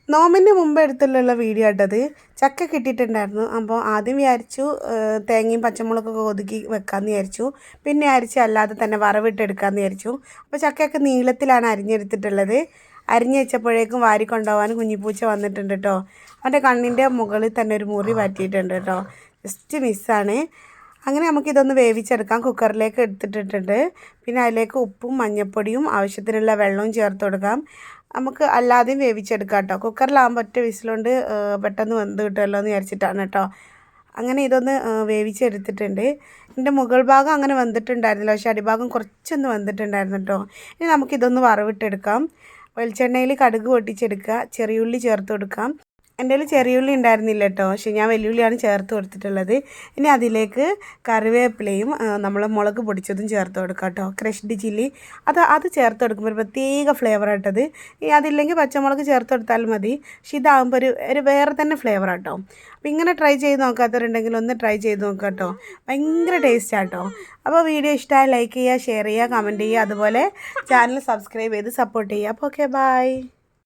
നോമ്പിൻ്റെ മുമ്പ് എടുത്തുള്ള വീഡിയോ ആട്ടത്. ചക്ക കിട്ടിയിട്ടുണ്ടായിരുന്നു. അപ്പോൾ ആദ്യം വിചാരിച്ചു തേങ്ങയും പച്ചമുളകൊക്കെ ഒതുക്കി വെക്കാമെന്ന് വിചാരിച്ചു. പിന്നെ വിചാരിച്ചു അല്ലാതെ തന്നെ വറവിട്ടെടുക്കാമെന്ന് വിചാരിച്ചു. അപ്പോൾ ചക്കയൊക്കെ നീളത്തിലാണ് അരിഞ്ഞെടുത്തിട്ടുള്ളത്. അരിഞ്ഞ് വെച്ചപ്പോഴേക്കും വാരി കൊണ്ടുപോകാൻ കുഞ്ഞിപ്പൂച്ച വന്നിട്ടുണ്ട് കേട്ടോ. അവൻ്റെ കണ്ണിൻ്റെ മുകളിൽ തന്നെ ഒരു മുറി പറ്റിയിട്ടുണ്ട് കേട്ടോ. ജസ്റ്റ് മിസ്സാണ്. അങ്ങനെ നമുക്കിതൊന്ന് വേവിച്ചെടുക്കാം. കുക്കറിലേക്ക് എടുത്തിട്ടിട്ടുണ്ട്. പിന്നെ അതിലേക്ക് ഉപ്പും മഞ്ഞൾപ്പൊടിയും ആവശ്യത്തിനുള്ള വെള്ളവും ചേർത്ത് കൊടുക്കാം. നമുക്ക് അല്ലാതെയും വേവിച്ചെടുക്കാം കേട്ടോ. കുക്കറിലാകുമ്പോൾ ഒറ്റ വിസിലുകൊണ്ട് പെട്ടെന്ന് വെന്ത് കിട്ടുമല്ലോ എന്ന് വിചാരിച്ചിട്ടാണ് കേട്ടോ. അങ്ങനെ ഇതൊന്ന് വേവിച്ചെടുത്തിട്ടുണ്ട്. ഇതിൻ്റെ മുകൾ ഭാഗം അങ്ങനെ വെന്തിട്ടുണ്ടായിരുന്നില്ല, പക്ഷേ അടിഭാഗം കുറച്ചൊന്ന് വെന്തിട്ടുണ്ടായിരുന്നു കേട്ടോ. ഇനി നമുക്കിതൊന്ന് വറവിട്ടെടുക്കാം. വെളിച്ചെണ്ണയിൽ കടുക് പൊട്ടിച്ചെടുക്കുക, ചെറിയുള്ളി ചേർത്ത് കൊടുക്കാം. എൻ്റെ കയ്യിൽ ചെറിയുള്ളി ഉണ്ടായിരുന്നില്ല കേട്ടോ, പക്ഷേ ഞാൻ വെല്ലുള്ളിയാണ് ചേർത്ത് കൊടുത്തിട്ടുള്ളത്. ഇനി അതിലേക്ക് കറിവേപ്പിലയും നമ്മൾ മുളക് പൊടിച്ചതും ചേർത്ത് കൊടുക്കാം കേട്ടോ. ക്രഷ്ഡ് ചില്ലി അത് ചേർത്ത് കൊടുക്കുമ്പോൾ ഒരു പ്രത്യേക ഫ്ലേവർ ആയിട്ടത്. ഇനി അതില്ലെങ്കിൽ പച്ചമുളക് ചേർത്ത് കൊടുത്താലും മതി. പക്ഷെ ഇതാകുമ്പോൾ ഒരു വേറെ തന്നെ ഫ്ലേവർ ആട്ടോ. അപ്പോൾ ഇങ്ങനെ ട്രൈ ചെയ്ത് നോക്കാത്തവരുണ്ടെങ്കിൽ ഒന്ന് ട്രൈ ചെയ്ത് നോക്കാം കേട്ടോ. ഭയങ്കര ടേസ്റ്റ് ആട്ടോ. അപ്പോൾ വീഡിയോ ഇഷ്ടമായി ലൈക്ക് ചെയ്യുക, ഷെയർ ചെയ്യുക, കമൻറ്റ് ചെയ്യുക, അതുപോലെ ചാനൽ സബ്സ്ക്രൈബ് ചെയ്ത് സപ്പോർട്ട് ചെയ്യുക. അപ്പോൾ ഓക്കെ, ബൈ.